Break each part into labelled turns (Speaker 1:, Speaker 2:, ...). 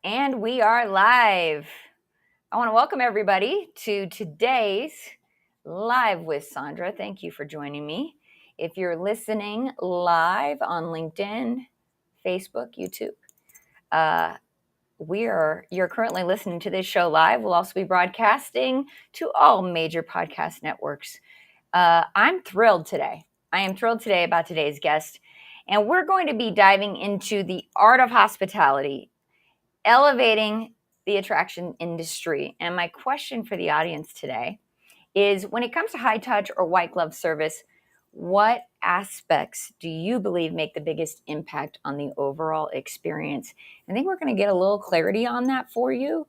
Speaker 1: And we are live. I want to welcome everybody to today's Live with Sondra. Thank you for joining me. If you're listening live on LinkedIn, Facebook, YouTube, you're currently listening to this show live. We'll also be broadcasting to all major podcast networks. I'm thrilled today. I am thrilled today about today's guest, and we're going to be diving into the art of hospitality, elevating the attraction industry. And my question for the audience today is, when it comes to high touch or white glove service, what aspects do you believe make the biggest impact on the overall experience? I think we're going to get a little clarity on that for you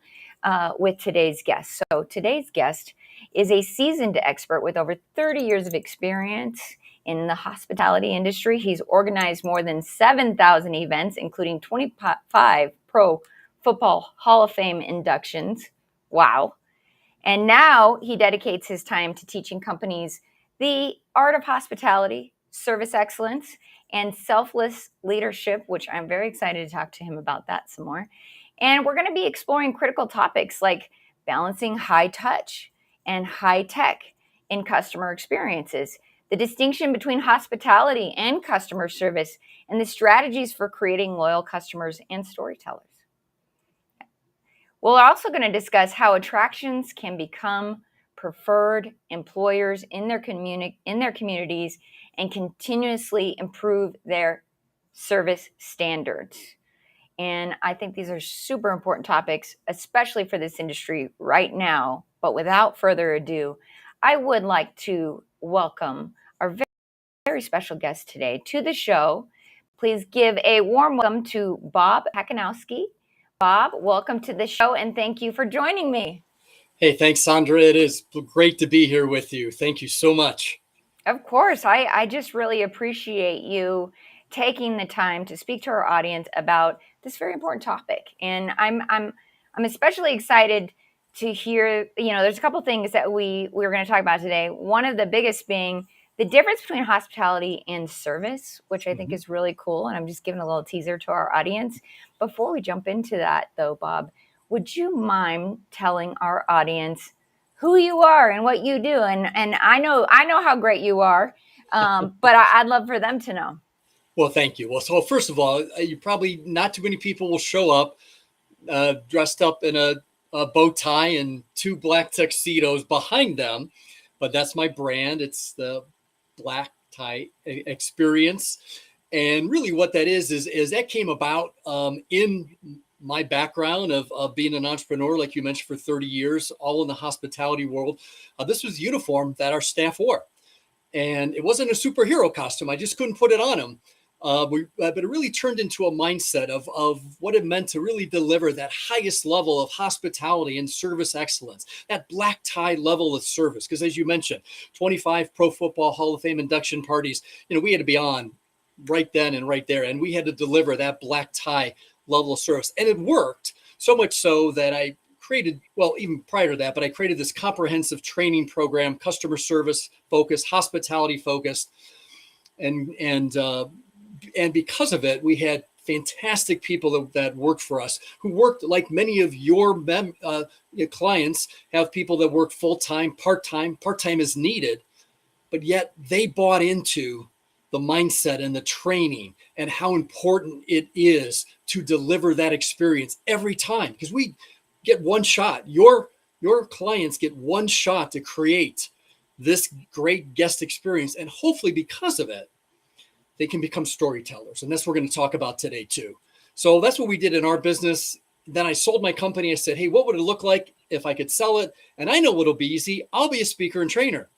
Speaker 1: with today's guest. So today's guest is a seasoned expert with over 30 years of experience in the hospitality industry. He's organized more than 7,000 events, including 25 Pro Football Hall of Fame inductions. Wow. And now he dedicates his time to teaching companies the art of hospitality, service excellence, and selfless leadership, which I'm very excited to talk to him about that some more. And we're going to be exploring critical topics like balancing high touch and high tech in customer experiences, the distinction between hospitality and customer service, and the strategies for creating loyal customers and storytellers. We're also going to discuss how attractions can become preferred employers in their communities and continuously improve their service standards. And I think these are super important topics, especially for this industry right now. But without further ado, I would like to welcome our very, very special guest today to the show. Please give a warm welcome to Bob Pacanovsky. Bob, welcome to the show, and thank you for joining me.
Speaker 2: Hey, thanks, Sondra. It is great to be here with you. Thank you so much.
Speaker 1: Of course. I just really appreciate you taking the time to speak to our audience about this very important topic. And I'm especially excited to hear, there's a couple things that we're going to talk about today. One of the biggest being the difference between hospitality and service, which I think is really cool. And I'm just giving a little teaser to our audience. Before we jump into that, though, Bob, would you mind telling our audience who you are and what you do? And I know how great you are, but I'd love for them to know.
Speaker 2: Well, thank you. Well, so first of all, you probably not too many people will show up dressed up in a bow tie and two black tuxedos behind them, but that's my brand. It's the Black Tie Experience. And really what that is that came about in my background of being an entrepreneur, like you mentioned, for 30 years, all in the hospitality world. This was the uniform that our staff wore. And it wasn't a superhero costume. I just couldn't put it on them. But it really turned into a mindset of what it meant to really deliver that highest level of hospitality and service excellence, that black tie level of service. Because as you mentioned, 25 Pro Football Hall of Fame induction parties, we had to be on right then and right there. And we had to deliver that black tie level of service. And it worked so much so that I created, well, even prior to that, but I created this comprehensive training program, customer service focused, hospitality focused. And because of it, we had fantastic people that worked for us, who worked like many of your clients have people that work full-time, part-time is needed, but yet they bought into the mindset and the training and how important it is to deliver that experience every time, because we get one shot. Your clients get one shot to create this great guest experience. And hopefully because of it, they can become storytellers. And that's what we're going to talk about today too. So that's what we did in our business. Then I sold my company. I said, hey, what would it look like if I could sell it? And I know what'll be easy. I'll be a speaker and trainer.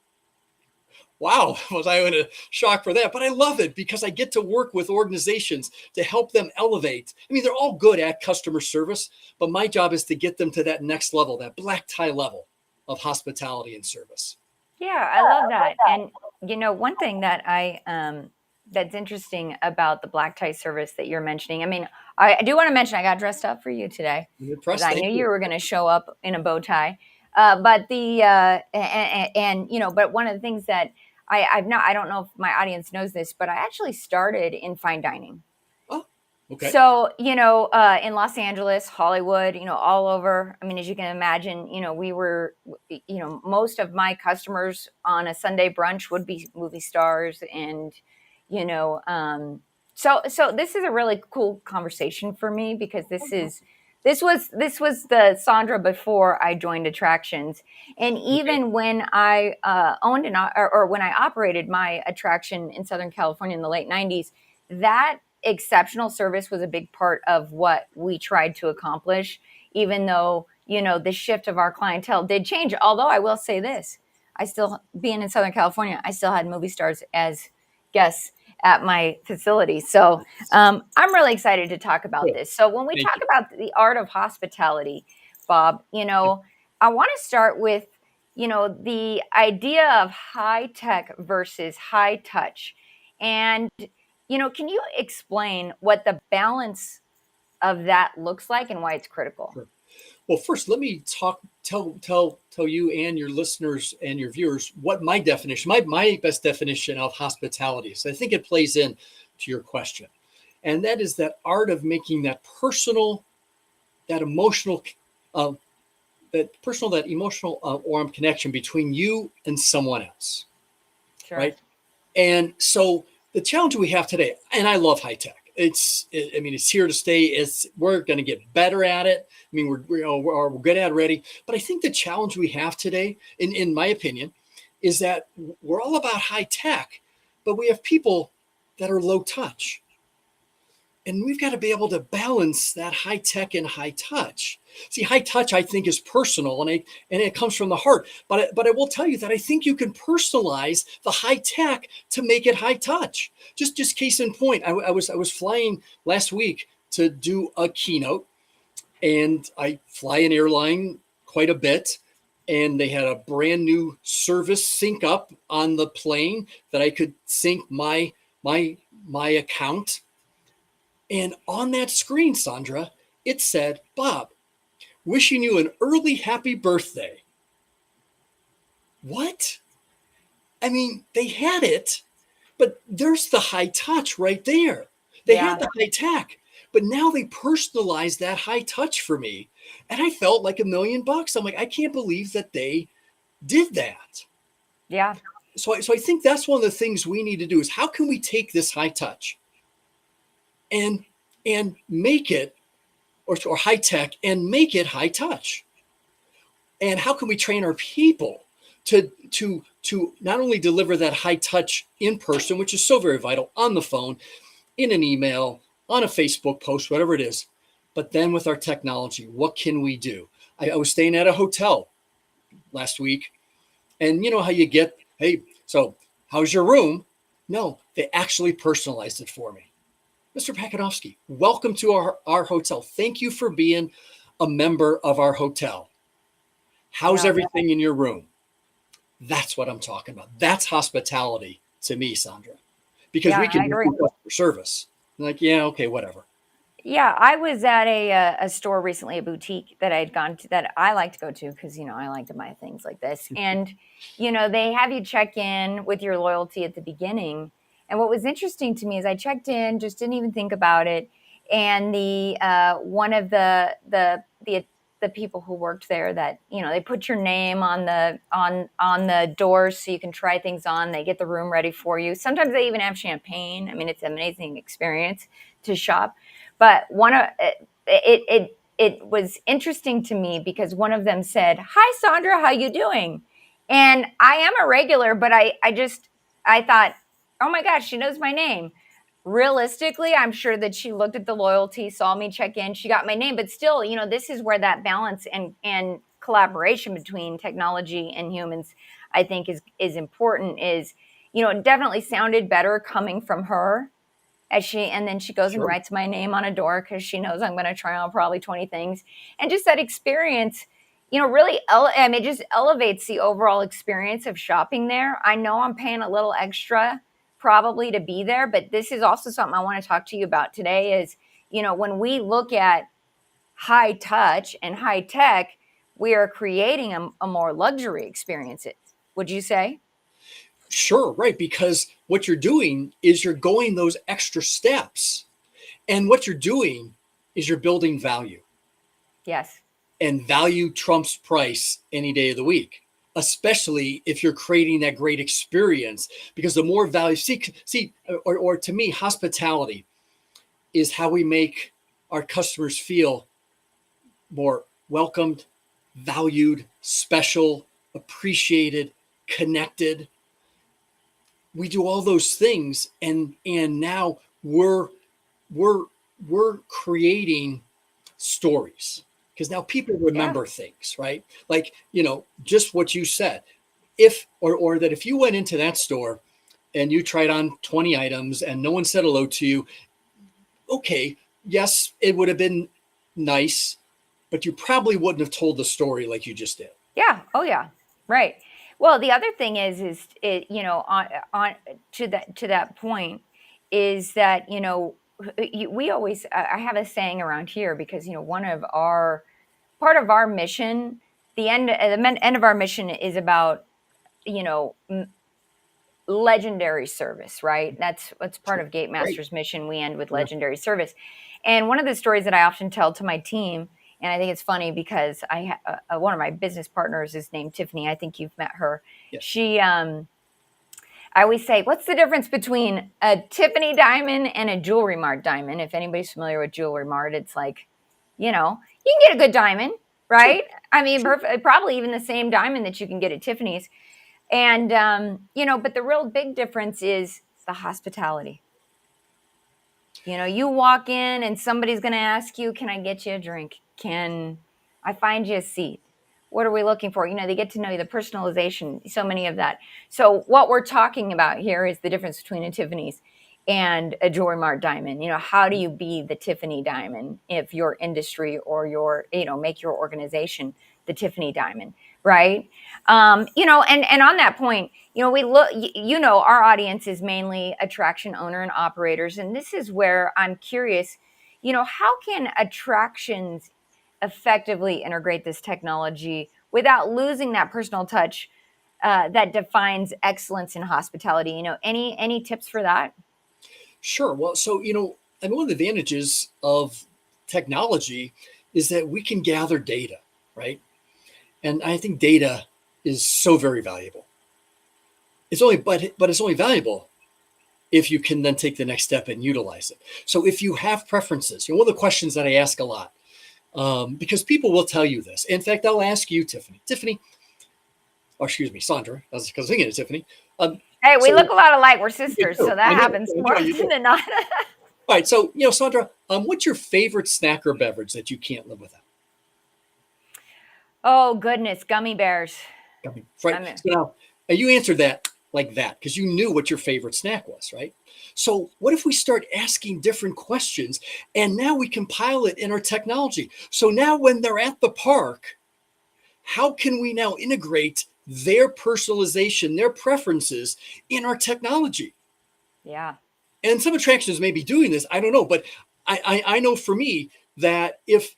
Speaker 2: Wow, was I in a shock for that? But I love it because I get to work with organizations to help them elevate. I mean, they're all good at customer service, but my job is to get them to that next level, that black tie level of hospitality and service.
Speaker 1: Yeah, I love that. And, one thing that that's interesting about the black tie service that you're mentioning. I mean, I do want to mention I got dressed up for you today because I knew you were going to show up in a bow tie. But one of the things that I don't know if my audience knows this, but I actually started in fine dining.
Speaker 2: Oh. Okay.
Speaker 1: So, in Los Angeles, Hollywood, all over. I mean, as you can imagine, we were, most of my customers on a Sunday brunch would be movie stars, and you know, so this is a really cool conversation for me because this was the Sondra before I joined Attractions, and
Speaker 2: Okay.
Speaker 1: even when I owned or when I operated my attraction in Southern California in the late '90s, that exceptional service was a big part of what we tried to accomplish, even though, the shift of our clientele did change. Although I will say this, I still, being in Southern California, I still had movie stars as guests at my facility. So I'm really excited to talk about
Speaker 2: Good.
Speaker 1: this. So when we
Speaker 2: Thank
Speaker 1: talk
Speaker 2: you.
Speaker 1: about the art of hospitality, Bob,
Speaker 2: Yeah.
Speaker 1: I want to start with, the idea of high tech versus high touch. And can you explain what the balance of that looks like and why it's critical?
Speaker 2: Sure. Well, first, let me tell you and your listeners and your viewers what my definition, my best definition of hospitality is. I think it plays in to your question, and that is that art of making that personal, that emotional, uh, that emotional warm connection between you and someone else,
Speaker 1: Sure.
Speaker 2: right? And so the challenge we have today, and I love high tech. I mean, it's here to stay. We're going to get better at it. I mean, we're good at it already. But I think the challenge we have today, in my opinion, is that we're all about high tech, but we have people that are low touch. And we've got to be able to balance that high tech and high touch. See, high touch, I think, is personal, and it comes from the heart. But I will tell you that I think you can personalize the high tech to make it high touch. Just case in point, I was flying last week to do a keynote, and I fly an airline quite a bit, and they had a brand new service sync up on the plane that I could sync my account, and on that screen, Sondra, it said, Bob, wishing you an early happy birthday. What? I mean, they had it, but there's the high touch right there. They had
Speaker 1: Yeah.
Speaker 2: the high tech, but now they personalized that high touch for me. And I felt like $1 million. I'm like, I can't believe that they did that.
Speaker 1: Yeah.
Speaker 2: So I think that's one of the things we need to do is how can we take this high touch and make it or high tech and make it high touch? And how can we train our people to not only deliver that high touch in person, which is so very vital, on the phone, in an email, on a Facebook post, whatever it is, but then with our technology, what can we do? I was staying at a hotel last week, and you know how you get, hey, so how's your room? No, they actually personalized it for me. Mr. Pacanovsky, welcome to our hotel. Thank you for being a member of our hotel. How's
Speaker 1: Yeah.
Speaker 2: everything in your room? That's what I'm talking about. That's hospitality to me, Sondra, because
Speaker 1: Yeah,
Speaker 2: we can
Speaker 1: I
Speaker 2: do
Speaker 1: agree.
Speaker 2: customer service. Like, yeah, okay, whatever.
Speaker 1: Yeah, I was at a store recently, a boutique that I had gone to that I like to go to because I like to buy things like this. And they have you check in with your loyalty at the beginning. And what was interesting to me is I checked in, just didn't even think about it. And the one of the people who worked there, that they put your name on the doors so you can try things on. They get the room ready for you. Sometimes they even have champagne. I mean, it's an amazing experience to shop. But it was interesting to me because one of them said, "Hi, Sondra, how you doing?" And I am a regular, but I thought, "Oh my gosh, she knows my name." Realistically, I'm sure that she looked at the loyalty, saw me check in, she got my name, but still, this is where that balance and collaboration between technology and humans, I think, is important. It definitely sounded better coming from her, and then she goes and
Speaker 2: Sure.
Speaker 1: writes my name on a door because she knows I'm going to try on probably 20 things. And just that experience, really, I mean, it just elevates the overall experience of shopping there. I know I'm paying a little extra probably to be there, but this is also something I want to talk to you about today is, when we look at high touch and high tech, we are creating a more luxury experience. Would you say?
Speaker 2: Sure, right. Because what you're doing is you're going those extra steps. And what you're doing is you're building value.
Speaker 1: Yes.
Speaker 2: And value trumps price any day of the week, especially if you're creating that great experience. Because the more value, or to me, hospitality is how we make our customers feel more welcomed, valued, special, appreciated, connected. We do all those things, and now we're creating stories, because now people remember things, right? Like, just what you said. If or that if you went into that store and you tried on 20 items and no one said hello to you, okay, yes, it would have been nice, but you probably wouldn't have told the story like you just did.
Speaker 1: Yeah. Oh yeah. Right. Well, the other thing is it, on to that point is that, we always, I have a saying around here, because, part of our mission, the end of our mission is about, legendary service, right? That's part of Gatemaster's mission. We end with legendary service. And one of the stories that I often tell to my team, and I think it's funny because one of my business partners is named Tiffany. I think you've met her.
Speaker 2: Yes.
Speaker 1: She, I always say, what's the difference between a Tiffany diamond and a Jewelry Mart diamond? If anybody's familiar with Jewelry Mart, it's like, you can get a good diamond, right? Sure. I mean, probably even the same diamond that you can get at Tiffany's. And, but the real big difference is the hospitality. You walk in and somebody's going to ask you, can I get you a drink? Can I find you a seat? What are we looking for? They get to know you, the personalization, so many of that. So what we're talking about here is the difference between a Tiffany's and a Jewelry Mart diamond. How do you be the Tiffany diamond if your industry or make your organization the Tiffany diamond, right? And on that point, we look, our audience is mainly attraction owner and operators. And this is where I'm curious, how can attractions effectively integrate this technology without losing that personal touch that defines excellence in hospitality? Any tips for that?
Speaker 2: Sure. Well, so, one of the advantages of technology is that we can gather data, right? And I think data is so very valuable. It's only valuable if you can then take the next step and utilize it. So if you have preferences, one of the questions that I ask a lot, because people will tell you this. In fact, I'll ask you, Tiffany, or excuse me, Sondra, I was thinking of Tiffany.
Speaker 1: Hey, we look a lot alike. We're sisters, so that happens more often than not.
Speaker 2: All right, so, Sondra, what's your favorite snack or beverage that you can't live without?
Speaker 1: Oh, goodness, gummy bears.
Speaker 2: Right. So now, you answered that like that because you knew what your favorite snack was, right? So what if we start asking different questions, and now we compile it in our technology? So now when they're at the park, how can we now integrate their personalization, their preferences in our technology?
Speaker 1: Yeah.
Speaker 2: And some attractions may be doing this, I don't know, but I know for me that if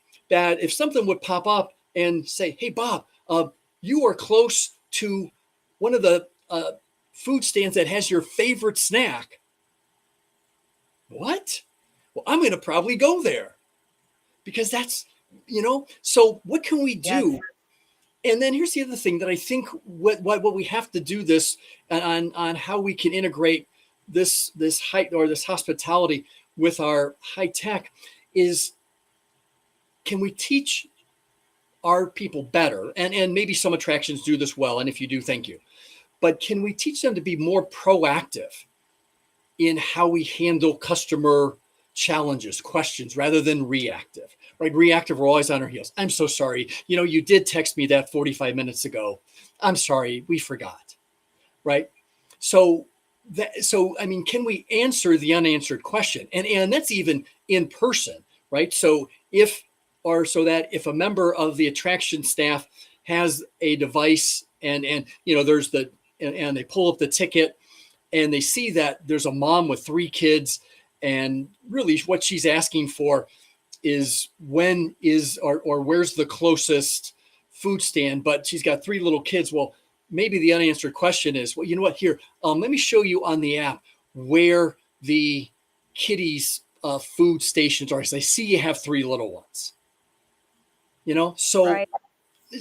Speaker 2: something would pop up and say, hey, Bob, you are close to one of the food stands that has your favorite snack. What? Well, I'm going to probably go there because that's, so what can we do? Yes. And then here's the other thing that I think what we have to do this on how we can integrate this hospitality with our high tech is, can we teach our people better? And maybe some attractions do this well. And if you do, thank you. But can we teach them to be more proactive in how we handle customer challenges, questions, rather than reactive, right? Reactive, we're always on our heels. I'm so sorry. You did text me that 45 minutes ago. I'm sorry, we forgot, right? So can we answer the unanswered question? And that's even in person, right? So that if a member of the attraction staff has a device and there's and they pull up the ticket and they see that there's a mom with 3 kids, and really what she's asking for is when is or where's the closest food stand, but she's got 3 little kids. Well, maybe the unanswered question is, well, you know what, here, let me show you on the app where the kiddies food stations are. I see you have 3 little ones. So
Speaker 1: Right.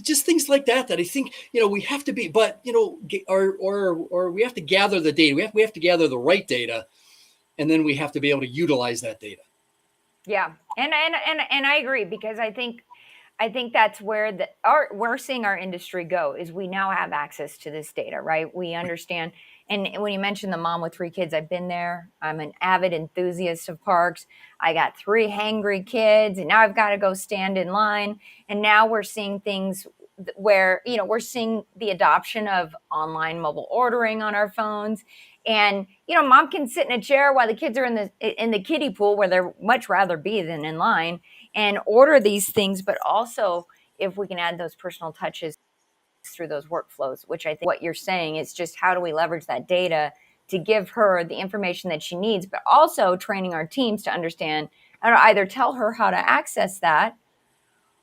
Speaker 2: just things like that I think we have to be, but or we have to gather the data. We have to gather the right data, and then we have to be able to utilize that data.
Speaker 1: Yeah. And I agree, because I think that's where we're seeing our industry go, is we now have access to this data, right? We understand. And when you mentioned the mom with 3 kids, I've been there. I'm an avid enthusiast of parks. I got 3 hangry kids, and now I've got to go stand in line. And now we're seeing things where, we're seeing the adoption of online mobile ordering on our phones. And, mom can sit in a chair while the kids are in the kiddie pool, where they're much rather be than in line, and order these things. But also, if we can add those personal touches through those workflows, which I think what you're saying is just, how do we leverage that data to give her the information that she needs, but also training our teams to understand how to either tell her how to access that,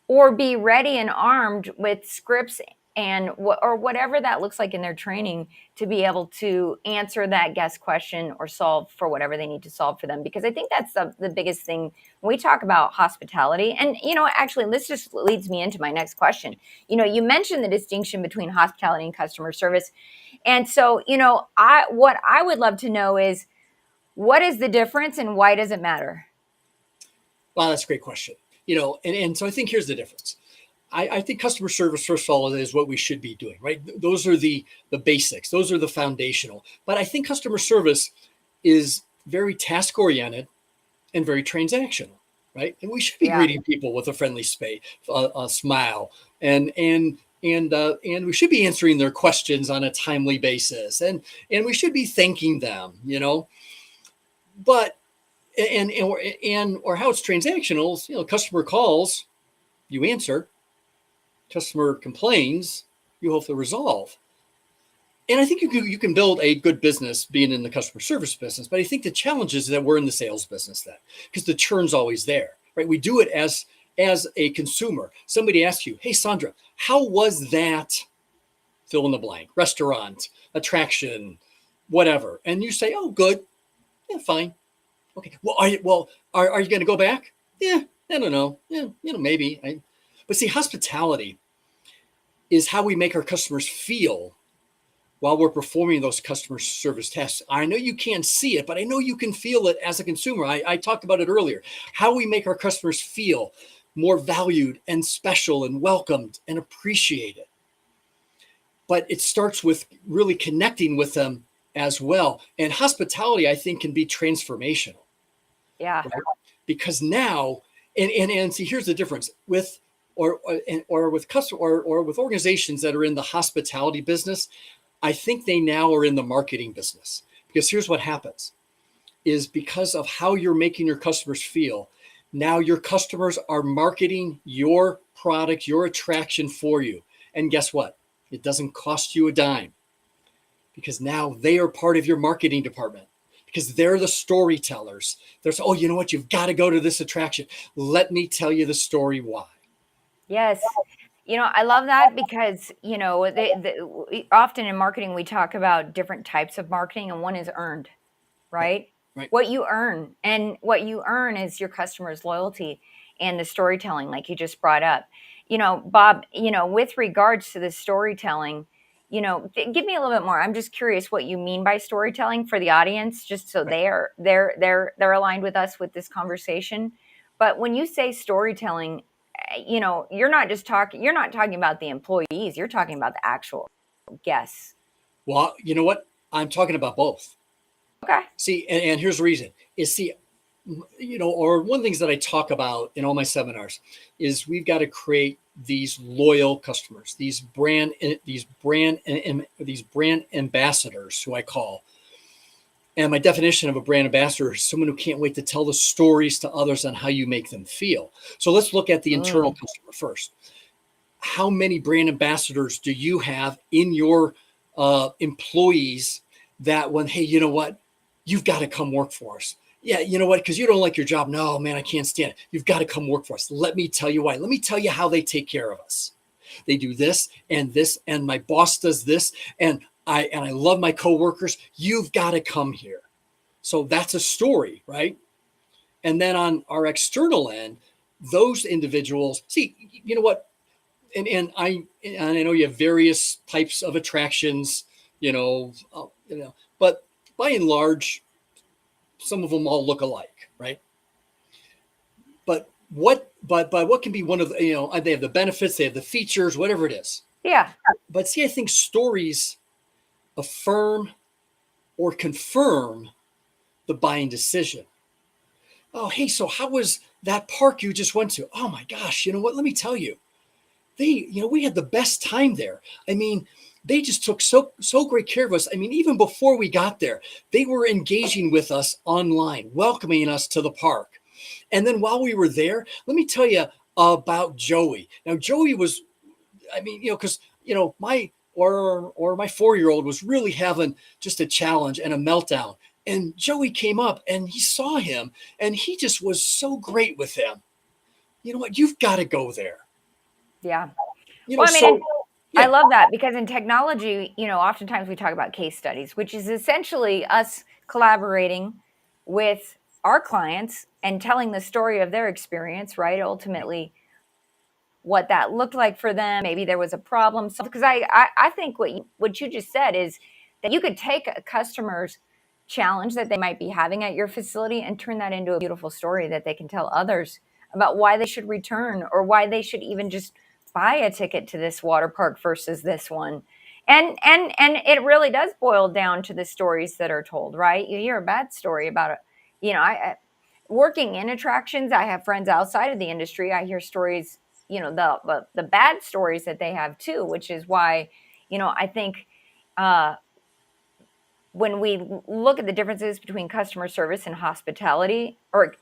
Speaker 1: or be ready and armed with scripts and or whatever that looks like in their training, to be able to answer that guest question or solve for whatever they need to solve for them. Because I think that's the biggest thing when we talk about hospitality. And, actually, this just leads me into my next question. You mentioned the distinction between hospitality and customer service. And so, what I would love to know is, what is the difference and why does it matter?
Speaker 2: Wow, that's a great question. And so I think here's the difference. I think customer service, first of all, is what we should be doing, right? Those are the basics. Those are the foundational. But I think customer service is very task oriented and very transactional, right? And we should be greeting people with a friendly a smile, and we should be answering their questions on a timely basis, and we should be thanking them, But or how it's transactional, customer calls, you answer. Customer complains, you hopefully resolve. And I think you can build a good business being in the customer service business. But I think the challenge is that we're in the sales business then, because the churn's always there, right? We do it as a consumer. Somebody asks you, hey, Sondra, how was that fill in the blank, restaurant, attraction, whatever? And you say, oh, good. Yeah, fine. Okay. Well, are you going to go back? Yeah, I don't know. Yeah, maybe. But see, hospitality is how we make our customers feel while we're performing those customer service tasks. I know you can't see it, but I know you can feel it as a consumer. I talked about it earlier. How we make our customers feel more valued and special and welcomed and appreciated. But it starts with really connecting with them as well. And hospitality, I think, can be transformational.
Speaker 1: Yeah.
Speaker 2: Right? Because now, and see, here's the difference with with customer or with organizations that are in the hospitality business. I think they now are in the marketing business, because here's what happens is, because of how you're making your customers feel, now your customers are marketing your product, your attraction for you. And guess what? It doesn't cost you a dime, because now they are part of your marketing department, because they're the storytellers. There's, oh, you know what? You've got to go to this attraction. Let me tell you the story why.
Speaker 1: Yes. I love that, because, often in marketing, we talk about different types of marketing, and one is earned, right?
Speaker 2: Right.
Speaker 1: What you earn. And what you earn is your customers' loyalty and the storytelling, like you just brought up. Bob, with regards to the storytelling, give me a little bit more. I'm just curious what you mean by storytelling for the audience, just so they're aligned with us with this conversation. But when you say storytelling, you're not talking about the employees, you're talking about the actual guests.
Speaker 2: Well, you know what? I'm talking about both.
Speaker 1: Okay.
Speaker 2: See, and here's the reason is, or one of the things that I talk about in all my seminars is we've got to create these loyal customers, these brand ambassadors, who I call. And my definition of a brand ambassador is someone who can't wait to tell the stories to others on how you make them feel. So let's look at the internal customer first. How many brand ambassadors do you have in your employees that when, hey, you know what? You've got to come work for us. Yeah, you know what? Because you don't like your job. No, man, I can't stand it. You've got to come work for us. Let me tell you why. Let me tell you how they take care of us. They do this, and my boss does this, and I love my coworkers. You've got to come here. So that's a story, right? And then on our external end, those individuals see, you know what, and I know you have various types of attractions, but by and large, some of them all look alike, right? But what can be one of the, they have the benefits, they have the features, whatever it is.
Speaker 1: Yeah.
Speaker 2: But see, I think stories affirm or confirm the buying decision. Oh, hey, so how was that park you just went to? Oh my gosh, you know what? Let me tell you, we had the best time there. I mean, they just took so great care of us. I mean, even before we got there, they were engaging with us online, welcoming us to the park. And then while we were there, let me tell you about Joey. Now, Joey was, I mean, because my my 4-year-old was really having just a challenge and a meltdown. And Joey came up and he saw him and he just was so great with him. You know what? You've got to go there.
Speaker 1: Yeah.
Speaker 2: Well, I mean,
Speaker 1: I love that, because in technology, oftentimes we talk about case studies, which is essentially us collaborating with our clients and telling the story of their experience, right? Ultimately, what that looked like for them. Maybe there was a problem. Because I think what you just said is that you could take a customer's challenge that they might be having at your facility and turn that into a beautiful story that they can tell others about why they should return, or why they should even just buy a ticket to this water park versus this one. And it really does boil down to the stories that are told, right? You hear a bad story about it. I working in attractions, I have friends outside of the industry. I hear stories, the bad stories that they have too, which is why, I think when we look at the differences between customer service and hospitality, or,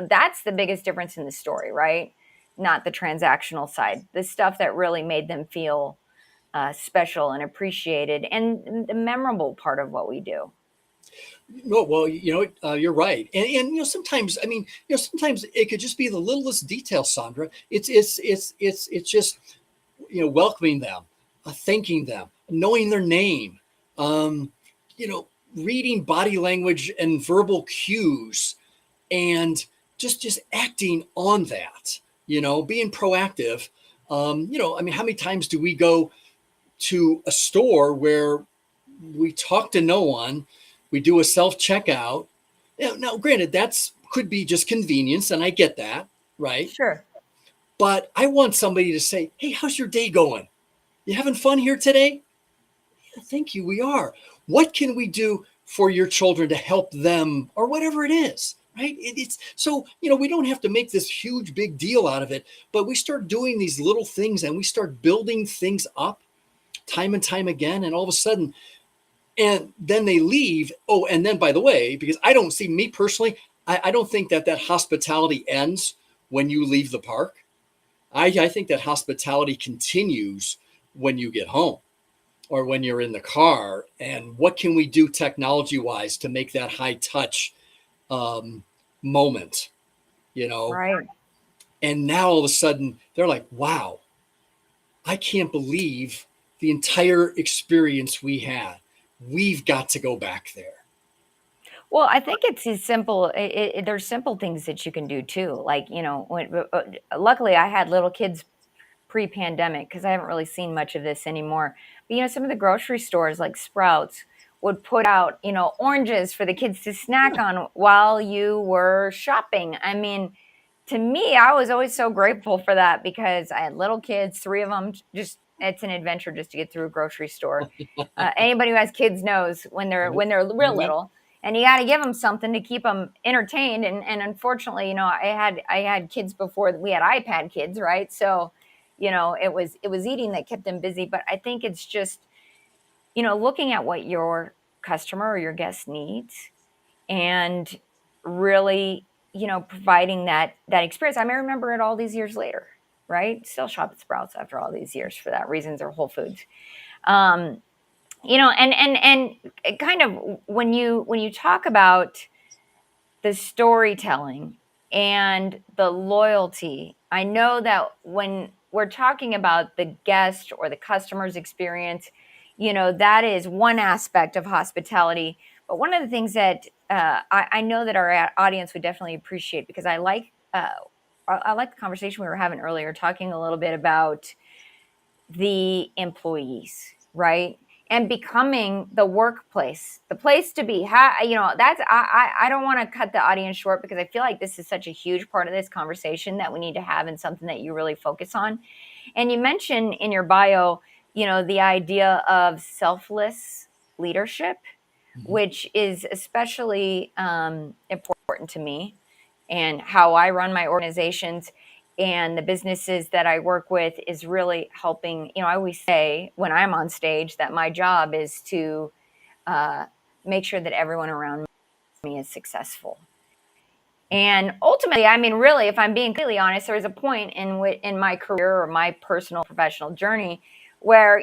Speaker 1: that's the biggest difference in the story, right? Not the transactional side, the stuff that really made them feel special and appreciated and the memorable part of what we do.
Speaker 2: No, well, you're right, and sometimes, I mean, sometimes it could just be the littlest detail, Sondra. It's just welcoming them, thanking them, knowing their name, um, you know, reading body language and verbal cues, and just acting on that. Being proactive. I mean, how many times do we go to a store where we talk to no one, we do a self checkout? Now, granted, that's could be just convenience, and I get that, right?
Speaker 1: Sure.
Speaker 2: But I want somebody to say, "Hey, how's your day going? You having fun here today?" "Yeah, thank you, we are." What can we do for your children to help them, or whatever it is, right? It's so, we don't have to make this huge big deal out of it, but we start doing these little things and we start building things up time and time again, and all of a sudden, and then they leave. Oh, and then, by the way, because I don't see, me personally, I don't think that hospitality ends when you leave the park. I think that hospitality continues when you get home or when you're in the car. And what can we do technology wise to make that high touch moment,
Speaker 1: Right.
Speaker 2: And now all of a sudden they're like, wow, I can't believe the entire experience we had. We've got to go back there.
Speaker 1: Well, I think it's as simple. There's simple things that you can do too. Like, luckily I had little kids pre-pandemic, because I haven't really seen much of this anymore. But, some of the grocery stores like Sprouts would put out, oranges for the kids to snack on while you were shopping. I mean, to me, I was always so grateful for that, because I had little kids, 3 of them. Just, it's an adventure just to get through a grocery store. Anybody who has kids knows when they're real little, and you got to give them something to keep them entertained. And unfortunately, I had kids before we had iPad kids, right? So, it was eating that kept them busy. But I think it's just, looking at what your customer or your guest needs, and really, providing that experience. I may remember it all these years later, right? Still shop at Sprouts after all these years for that reasons, or Whole Foods. And kind of when you talk about the storytelling and the loyalty, I know that when we're talking about the guest or the customer's experience, that is one aspect of hospitality. But one of the things that I know that our audience would definitely appreciate, because I like the conversation we were having earlier, talking a little bit about the employees, right? And becoming the workplace, the place to be. I don't want to cut the audience short, because I feel like this is such a huge part of this conversation that we need to have, and something that you really focus on. And you mentioned in your bio, the idea of selfless leadership, which is especially important to me, and how I run my organizations and the businesses that I work with is really helping. I always say when I'm on stage that my job is to make sure that everyone around me is successful. And ultimately, I mean, really, if I'm being completely honest, there was a point in my career or my personal professional journey where,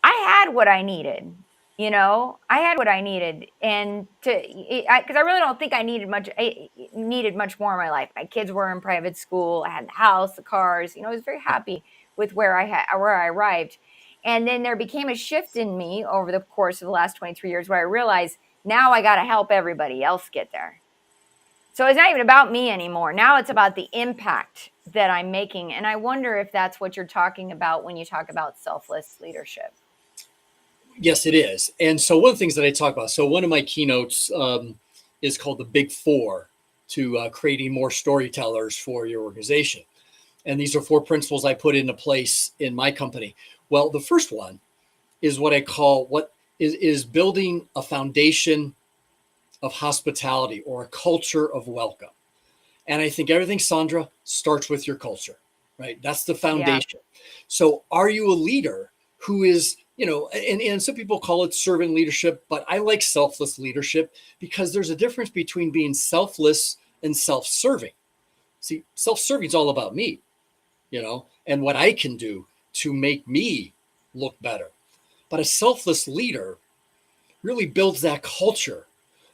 Speaker 1: I had what I needed. I had what I needed, and because I really don't think I needed much. I needed much more in my life. My kids were in private school. I had the house, the cars. I was very happy with where I arrived. And then there became a shift in me over the course of the last 23 years, where I realized now I got to help everybody else get there. So it's not even about me anymore. Now it's about the impact that I'm making. And I wonder if that's what you're talking about when you talk about selfless leadership.
Speaker 2: Yes, it is. And so one of the things that I talk about, so one of my keynotes is called the Big Four, to creating more storytellers for your organization. And these are 4 principles I put into place in my company. Well, the first one is what I call what is building a foundation of hospitality, or a culture of welcome. And I think everything, Sondra, starts with your culture, right? That's the foundation. Yeah. So are you a leader who is, and some people call it servant leadership, but I like selfless leadership, because there's a difference between being selfless and self-serving. See, self-serving is all about me, and what I can do to make me look better. But a selfless leader really builds that culture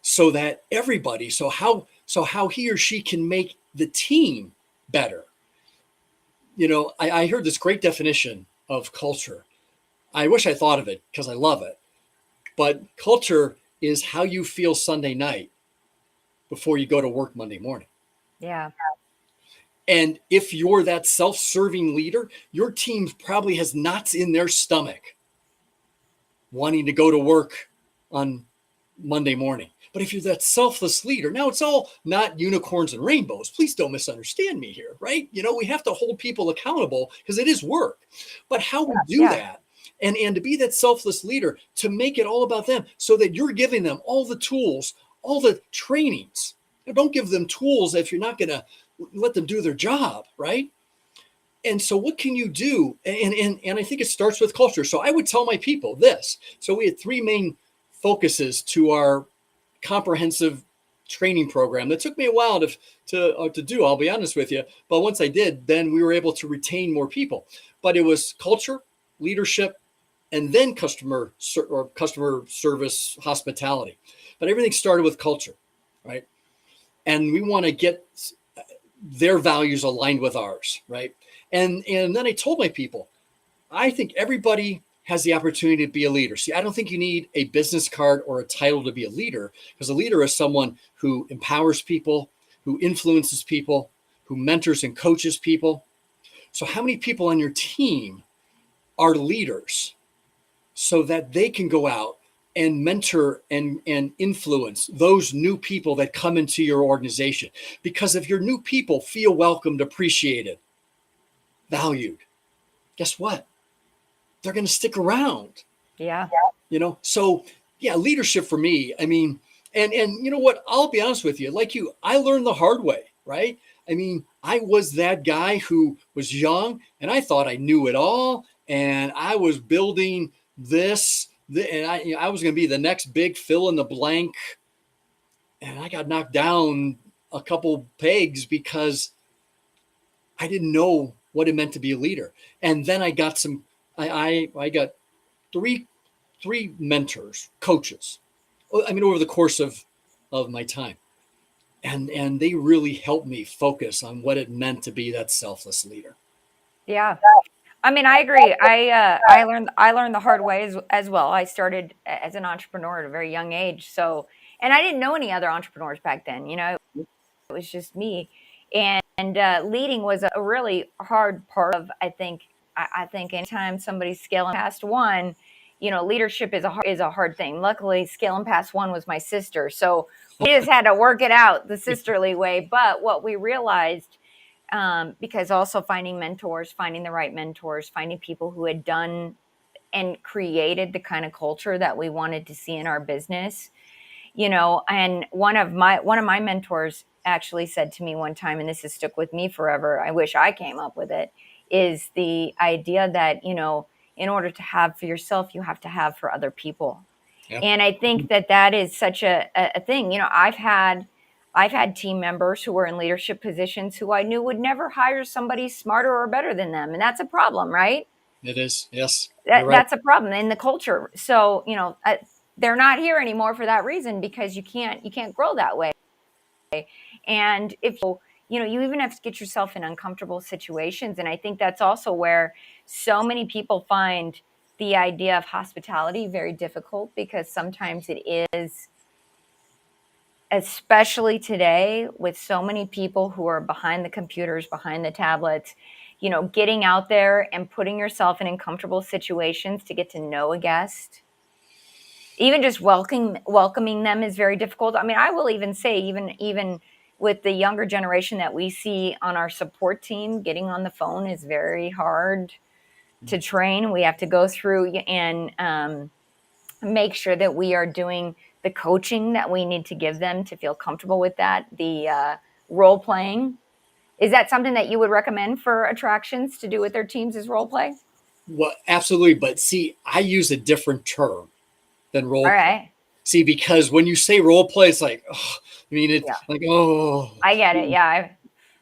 Speaker 2: so that everybody, so how he or she can make the team better. I heard this great definition of culture. I wish I thought of it, because I love it. But culture is how you feel Sunday night before you go to work Monday morning.
Speaker 1: Yeah.
Speaker 2: And if you're that self-serving leader, your team probably has knots in their stomach wanting to go to work on Monday morning. But if you're that selfless leader, now it's all not unicorns and rainbows. Please don't misunderstand me here, right? We have to hold people accountable, because it is work. But how we do that, and to be that selfless leader, to make it all about them, so that you're giving them all the tools, all the trainings. Now, don't give them tools if you're not going to let them do their job, right? And so what can you do? And I think it starts with culture. So I would tell my people this. So we had 3 main focuses to our comprehensive training program that took me a while to do, I'll be honest with you. But once I did, then we were able to retain more people. But it was culture, leadership, and then customer service, hospitality. But everything started with culture, right? And we want to get their values aligned with ours, right? And then I told my people, I think everybody has the opportunity to be a leader. See, I don't think you need a business card or a title to be a leader, because a leader is someone who empowers people, who influences people, who mentors and coaches people. So how many people on your team are leaders, so that they can go out and mentor and influence those new people that come into your organization? Because if your new people feel welcomed, appreciated, valued, guess what? They're going to stick around.
Speaker 1: Yeah.
Speaker 2: So yeah, leadership for me, I mean, and you know what, I'll be honest with you, like you, I learned the hard way, right? I mean, I was that guy who was young and I thought I knew it all, and I was building this, and I was going to be the next big fill in the blank. And I got knocked down a couple pegs because I didn't know what it meant to be a leader. And then I got I got three mentors, coaches, I mean, over the course of my time. And they really helped me focus on what it meant to be that selfless leader.
Speaker 1: Yeah. I mean, I agree. I learned the hard way as well. I started as an entrepreneur at a very young age. So, and I didn't know any other entrepreneurs back then. It was just me, and leading was a really hard part of. I think anytime somebody's scaling past one, leadership is a hard thing. Luckily, scaling past one was my sister, so we just had to work it out the sisterly way. But what we realized, because also finding mentors, finding the right mentors, finding people who had done and created the kind of culture that we wanted to see in our business, and one of my mentors actually said to me one time, and this has stuck with me forever, I wish I came up with it, is the idea that, in order to have for yourself, you have to have for other people.
Speaker 2: Yeah.
Speaker 1: And I think that is such a thing. I've had team members who were in leadership positions who I knew would never hire somebody smarter or better than them, and that's a problem, right?
Speaker 2: It is. Yes, you're
Speaker 1: that,
Speaker 2: right.
Speaker 1: that's a problem in the culture. So they're not here anymore for that reason, because you can't grow that way. And if you even have to get yourself in uncomfortable situations. And I think that's also where so many people find the idea of hospitality very difficult, because sometimes it is, especially today with so many people who are behind the computers, behind the tablets, getting out there and putting yourself in uncomfortable situations to get to know a guest. Even just welcoming them is very difficult. I mean, I will even say, even with the younger generation that we see on our support team, getting on the phone is very hard to train. We have to go through and make sure that we are doing the coaching that we need to give them to feel comfortable with that. The role playing, is that something that you would recommend for attractions to do with their teams, is role play?
Speaker 2: Well, absolutely. But see, I use a different term than
Speaker 1: All
Speaker 2: role play.
Speaker 1: right.
Speaker 2: See, because when you say role play, it's like, oh, I mean, it's
Speaker 1: Yeah,
Speaker 2: like, oh.
Speaker 1: I get it. Yeah,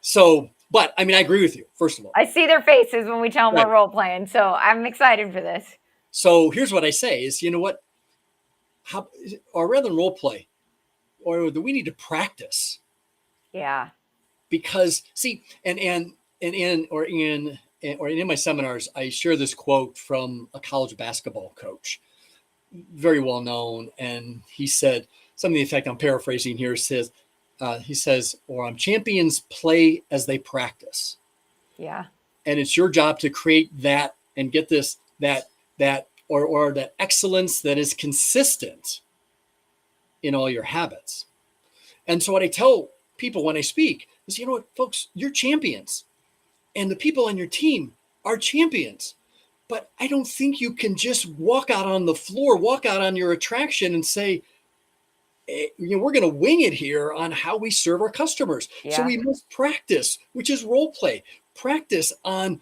Speaker 2: So, but I mean, I agree with you, first of all.
Speaker 1: I see their faces when we tell them
Speaker 2: Right.
Speaker 1: we're role playing, so I'm excited for this.
Speaker 2: So here's what I say is, you know what? How, or rather than role play, or do we need to practice?
Speaker 1: Yeah,
Speaker 2: Because see, in my seminars, I share this quote from a college basketball coach, very well known, and he said something to the effect, I'm paraphrasing here, he says, champions play as they practice.
Speaker 1: yeah,
Speaker 2: And it's your job to create that and get this, that that excellence that is consistent in all your habits. And so what I tell people when I speak is, you know what, folks, you're champions, and the people on your team are champions. But I don't think you can just walk out on the floor, walk out on your attraction and say, we're going to wing it here on how we serve our customers. So
Speaker 1: yeah,
Speaker 2: we must practice, which is role play, practice on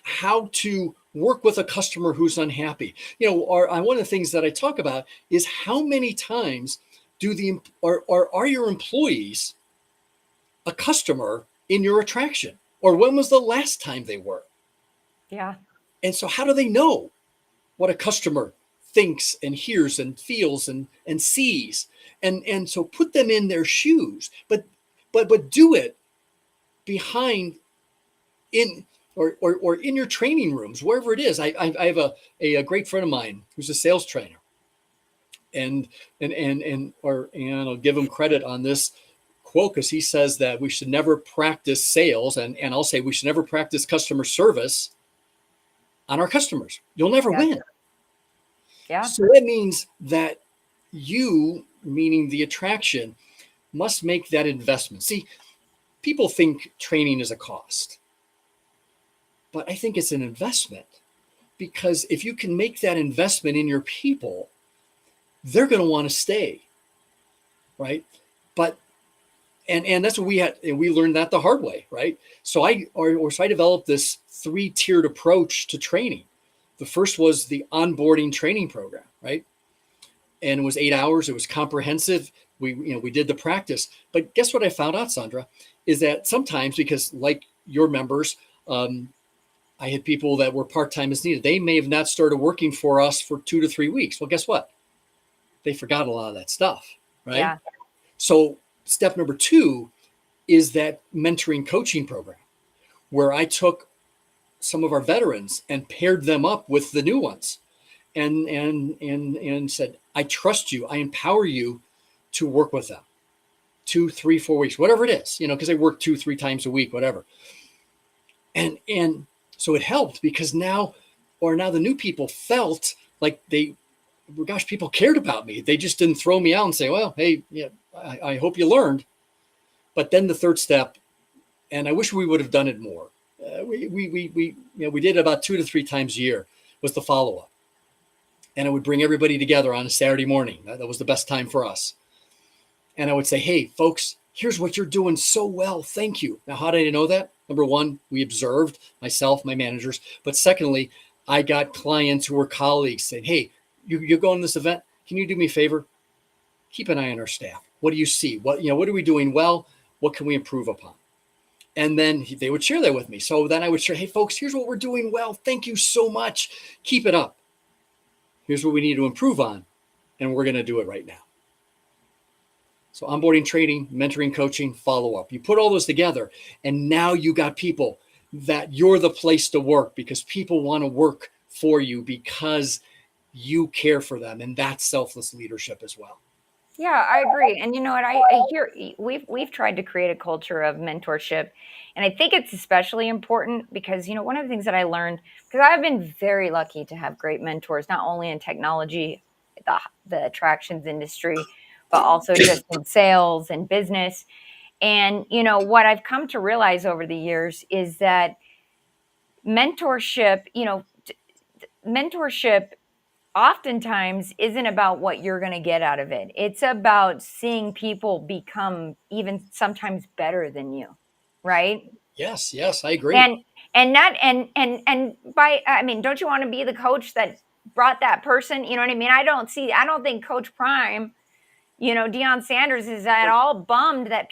Speaker 2: how to work with a customer who's unhappy. One of the things that I talk about is how many times are your employees a customer in your attraction, or when was the last time they were?
Speaker 1: yeah,
Speaker 2: And so how do they know what a customer thinks and hears and feels and sees? And so put them in their shoes, but do it behind in or in your training rooms, wherever it is. I have a great friend of mine who's a sales trainer, and I'll give him credit on this quote, because he says that we should never practice sales, and I'll say we should never practice customer service on our customers. You'll never
Speaker 1: yeah,
Speaker 2: win.
Speaker 1: yeah,
Speaker 2: So that means that you, meaning the attraction, must make that investment. See, people think training is a cost, but I think it's an investment, because if you can make that investment in your people, they're going to want to stay, right? But and that's what we had, and we learned that the hard way, right? So I developed this 3-tiered approach to training. The first was the onboarding training program, right? And it was 8 hours. It was comprehensive. We did the practice. But guess what I found out, Sondra, is that sometimes, because like your members, I had people that were part-time as needed. They may have not started working for us for 2 to 3 weeks. Well, guess what? They forgot a lot of that stuff, right?
Speaker 1: yeah,
Speaker 2: So step number 2 is that mentoring coaching program, where I took some of our veterans and paired them up with the new ones, and said, I trust you, I empower you to work with them 2, 3, 4 weeks, whatever it is, because they work 2, 3 times a week, whatever. And so it helped because now the new people felt like gosh, people cared about me. They just didn't throw me out and say, well, hey, yeah, I hope you learned. But then the third step, and I wish we would have done it more. We did it about 2 to 3 times a year, was the follow-up. And I would bring everybody together on a Saturday morning. That was the best time for us. And I would say, hey, folks, here's what you're doing so well. Thank you. Now, how did I know that? Number one, we observed, myself, my managers. But secondly, I got clients who were colleagues saying, hey, you're going to this event. Can you do me a favor? Keep an eye on our staff. What do you see? What are we doing well? What can we improve upon? And then they would share that with me. So then I would share, hey, folks, here's what we're doing well. Thank you so much. Keep it up. Here's what we need to improve on. And we're going to do it right now. So onboarding, training, mentoring, coaching, follow-up. You put all those together, and now you got people that you're the place to work because people want to work for you because you care for them. And that's selfless leadership as well.
Speaker 1: Yeah, I agree. And you know what? I hear we've tried to create a culture of mentorship, and I think it's especially important because one of the things that I learned, because I've been very lucky to have great mentors, not only in technology, the attractions industry, but also just in sales and business. And what I've come to realize over the years is that mentorship, mentorship oftentimes isn't about what you're going to get out of it. It's about seeing people become even sometimes better than you, right?
Speaker 2: Yes, I agree.
Speaker 1: And don't you want to be the coach that brought that person? You know what I mean? I don't think Coach Prime, Deion Sanders is at all bummed that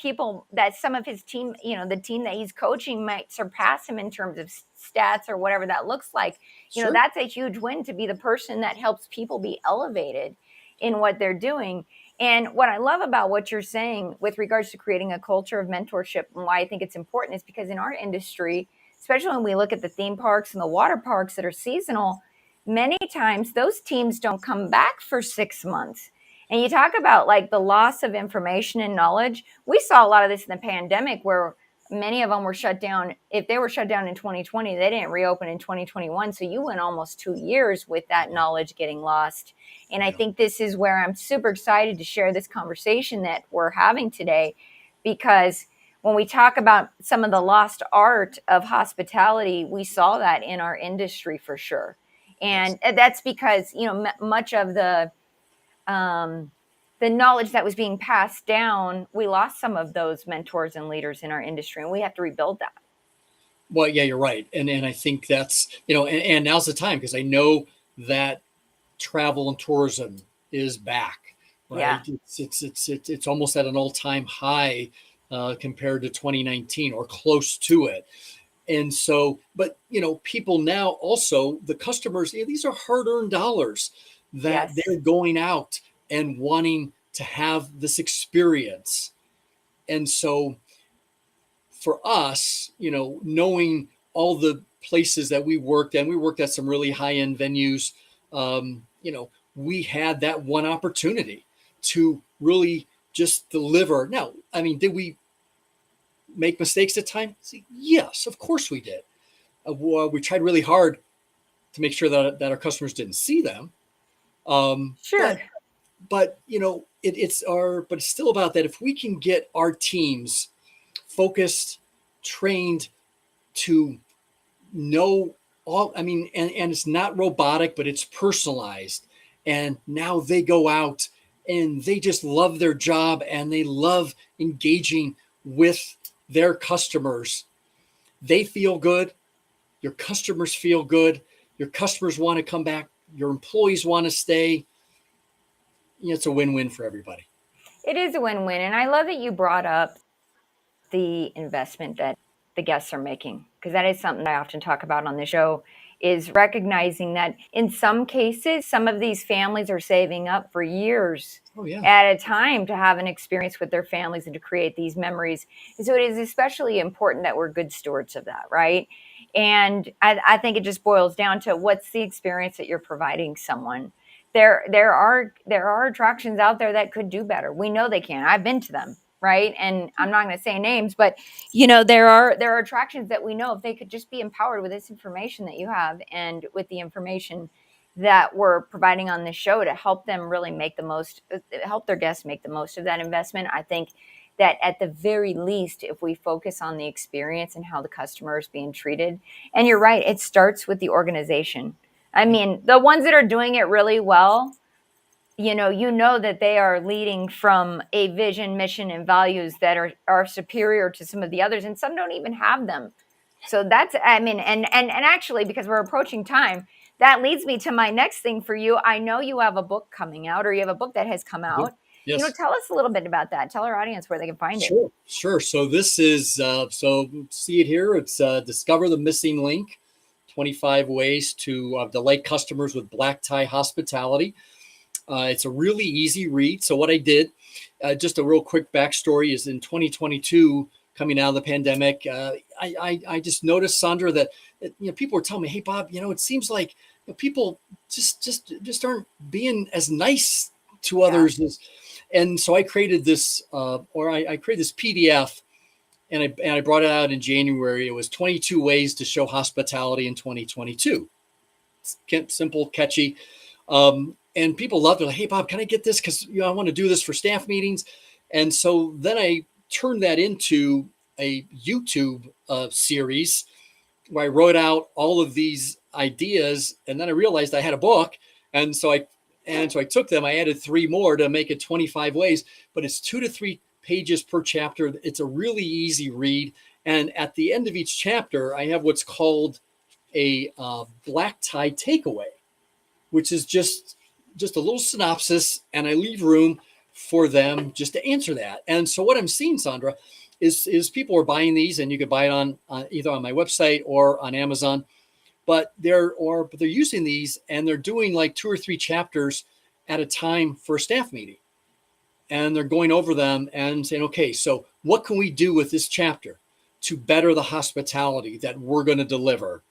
Speaker 1: some of his team, the team that he's coaching might surpass him in terms of stats or whatever that looks like.
Speaker 2: Sure.
Speaker 1: That's a huge win to be the person that helps people be elevated in what they're doing. And what I love about what you're saying with regards to creating a culture of mentorship and why I think it's important is because in our industry, especially when we look at the theme parks and the water parks that are seasonal, many times those teams don't come back for 6 months. And you talk about like the loss of information and knowledge. We saw a lot of this in the pandemic where many of them were shut down. If they were shut down in 2020, they didn't reopen in 2021. So you went almost 2 years with that knowledge getting lost. And I think this is where I'm super excited to share this conversation that we're having today, because when we talk about some of the lost art of hospitality, we saw that in our industry for sure. And that's because, much of the knowledge that was being passed down, we lost some of those mentors and leaders in our industry, and we have to rebuild that.
Speaker 2: Well, yeah, you're right. And I think that's, and now's the time because I know that travel and tourism is back, right? Yeah. It's almost at an all-time high compared to 2019 or close to it. And so, but, people now also, the customers, these are hard-earned dollars that they're going out and wanting to have this experience. And so for us, knowing all the places that we worked at some really high-end venues, we had that one opportunity to really just deliver. Now, did we make mistakes at times? Yes, of course we did. We tried really hard to make sure that our customers didn't see them.
Speaker 1: Sure.
Speaker 2: But it's still about that. If we can get our teams focused, trained to know all, and it's not robotic, but it's personalized. And now they go out and they just love their job and they love engaging with their customers. They feel good. Your customers feel good. Your customers want to come back. Your employees want to stay. It's a win-win for everybody.
Speaker 1: It is a win-win. And I love that you brought up the investment that the guests are making, because that is something I often talk about on the show, is recognizing that in some cases, some of these families are saving up for years at a time to have an experience with their families and to create these memories. And so it is especially important that we're good stewards of that, right? And I think it just boils down to what's the experience that you're providing someone. There are attractions out there that could do better. We know they can. I've been to them, right? And I'm not going to say names, but there are attractions that we know if they could just be empowered with this information that you have and with the information that we're providing on this show to help them really help their guests make the most of that investment. I think that at the very least, if we focus on the experience and how the customer is being treated, and you're right, it starts with the organization. I mean, the ones that are doing it really well, you know that they are leading from a vision, mission, and values that are superior to some of the others, and some don't even have them. So that's, I mean, and actually, because we're approaching time, that leads me to my next thing for you. I know you have a book coming out, or you have a book that has come out.
Speaker 2: Yes.
Speaker 1: Tell us a little bit about that. Tell our audience where they can find it.
Speaker 2: Sure. So this is, so see it here. It's Discover the Missing Link, 25 Ways to Delight Customers with Black Tie Hospitality. It's a really easy read. So what I did, just a real quick backstory, is in 2022, coming out of the pandemic, I just noticed, Sondra, that people were telling me, "Hey, Bob, it seems like people just aren't being as nice to others." And so I created this, I created this PDF, and I brought it out in January. It was 22 ways to show hospitality in 2022. It's simple, catchy. And people loved it. Like, "Hey, Bob, can I get this? Because I want to do this for staff meetings." And so then I turned that into a YouTube series where I wrote out all of these ideas. And then I realized I had a book. And so I took them. I added 3 more to make it 25 ways. But it's 2 to 3 pages per chapter. It's a really easy read. And at the end of each chapter, I have what's called a black tie takeaway, which is just a little synopsis, and I leave room for them just to answer that. And so what I'm seeing, Sondra, is people are buying these, and you can buy it on either on my website or on Amazon. But they're using these, and they're doing like 2 or 3 chapters at a time for a staff meeting, and they're going over them and saying, "Okay, so what can we do with this chapter to better the hospitality that we're going to deliver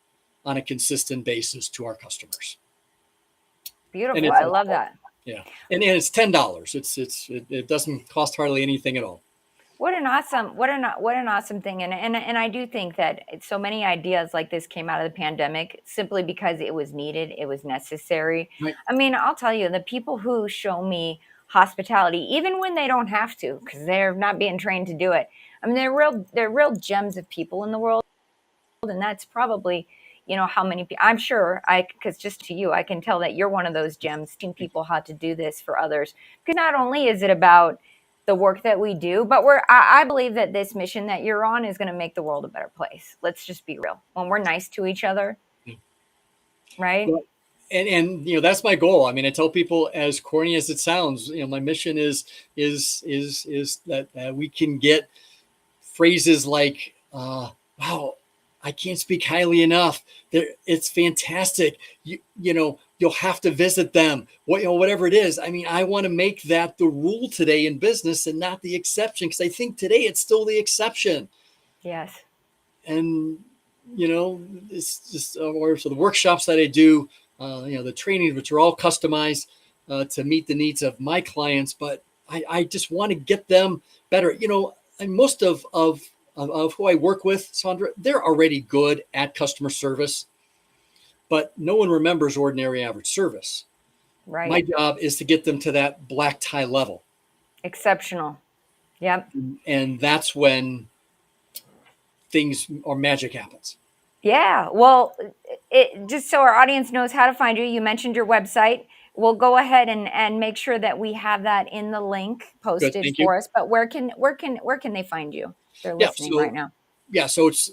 Speaker 2: on a consistent basis to our customers?"
Speaker 1: Beautiful. I love that.
Speaker 2: Yeah. And it's $10. It doesn't cost hardly anything at all.
Speaker 1: What an awesome thing. And I do think that so many ideas like this came out of the pandemic simply because it was needed. It was necessary.
Speaker 2: Right.
Speaker 1: I mean, I'll tell you, the people who show me hospitality, even when they don't have to, because they're not being trained to do it. I mean, they're real gems of people in the world. And that's probably, how many people, I'm sure because just to you, I can tell that you're one of those gems, teaching people how to do this for others. Because not only is it about the work that we do, but I believe that this mission that you're on is going to make the world a better place. Let's just be real. When we're nice to each other, right?
Speaker 2: Well, and that's my goal. I mean, I tell people, as corny as it sounds, my mission is that we can get phrases like, "Wow, I can't speak highly enough. It's fantastic. You'll have to visit them." Whatever it is. I mean, I want to make that the rule today in business and not the exception, because I think today it's still the exception.
Speaker 1: Yes.
Speaker 2: And it's just so the workshops that I do, the trainings, which are all customized to meet the needs of my clients, but I just want to get them better. And most of who I work with, Sondra, they're already good at customer service, but no one remembers ordinary average service.
Speaker 1: Right.
Speaker 2: My job is to get them to that black tie level.
Speaker 1: Exceptional. Yep.
Speaker 2: And that's when things or magic happens.
Speaker 1: Yeah. Well, just so our audience knows how to find you, you mentioned your website. We'll go ahead and make sure that we have that in the link posted for us. But where can they find you? They're listening right now.
Speaker 2: Yeah. So it's,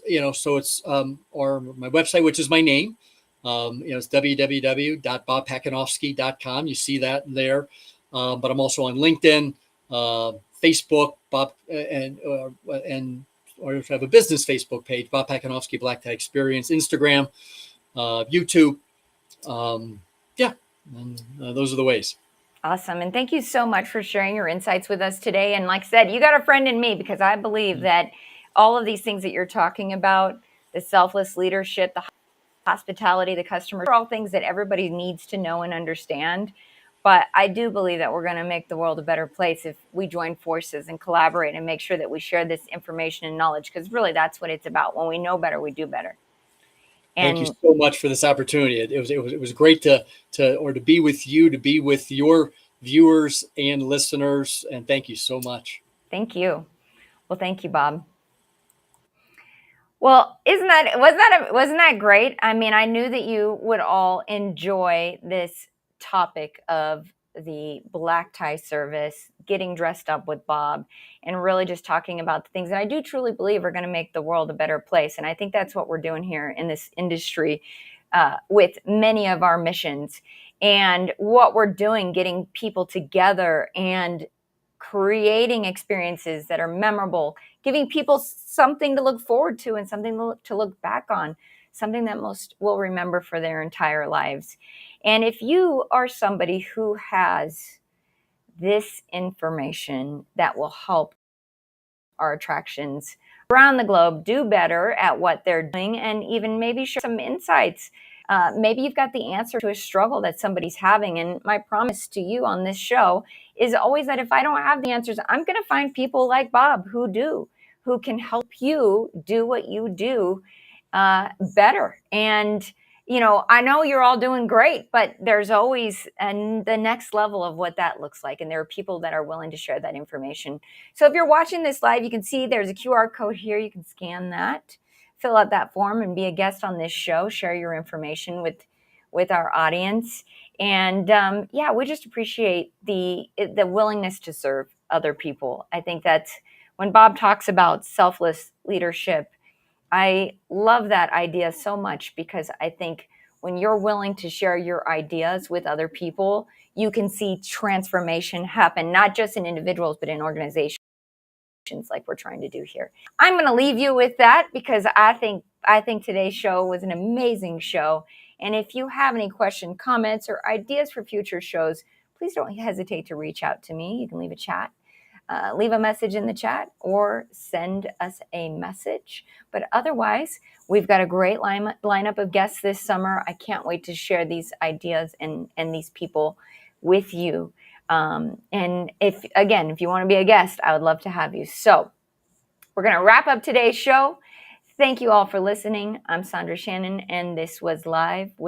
Speaker 2: or my website, which is my name. It's www.bobpacanovsky.com. You see that there. But I'm also on LinkedIn, Facebook, Bob, or if I have a business Facebook page, Bob Pacanovsky Black Tie Experience, Instagram, YouTube. Those are the ways.
Speaker 1: Awesome. And thank you so much for sharing your insights with us today. And like I said, you got a friend in me, because I believe that all of these things that you're talking about, the selfless leadership, the hospitality, the customer, are all things that everybody needs to know and understand. But I do believe that we're going to make the world a better place if we join forces and collaborate and make sure that we share this information and knowledge, because really that's what it's about. When we know better, we do better.
Speaker 2: Thank you
Speaker 1: And
Speaker 2: so much for this opportunity. It was great to be with you, to be with your viewers and listeners, and thank you so much.
Speaker 1: thank you. Well, thank you, Bob. Well, wasn't that great? I mean, I knew that you would all enjoy this topic of the black tie service, getting dressed up with Bob, and really just talking about the things that I do truly believe are going to make the world a better place. And I think that's what we're doing here in this industry with many of our missions, and what we're doing, getting people together and creating experiences that are memorable, giving people something to look forward to and something to look back on, something that most will remember for their entire lives. And if you are somebody who has this information that will help our attractions around the globe do better at what they're doing, and even maybe share some insights. Maybe you've got the answer to a struggle that somebody's having. And my promise to you on this show is always that if I don't have the answers, I'm going to find people like Bob who do, who can help you do what you do better. And I know you're all doing great, but there's always the next level of what that looks like. And there are people that are willing to share that information. So if you're watching this live, you can see there's a QR code here. You can scan that, fill out that form, and be a guest on this show. Share your information with our audience. And we just appreciate the willingness to serve other people. I think that's when Bob talks about selfless leadership, I love that idea so much, because I think when you're willing to share your ideas with other people, you can see transformation happen, not just in individuals, but in organizations like we're trying to do here. I'm going to leave you with that, because I think today's show was an amazing show. And if you have any questions, comments, or ideas for future shows, please don't hesitate to reach out to me. You can leave a message in the chat or send us a message. But otherwise, we've got a great lineup of guests this summer. I can't wait to share these ideas and these people with you. And if you want to be a guest, I would love to have you. So we're going to wrap up today's show. Thank you all for listening. I'm Sondra Shannon, and this was Live with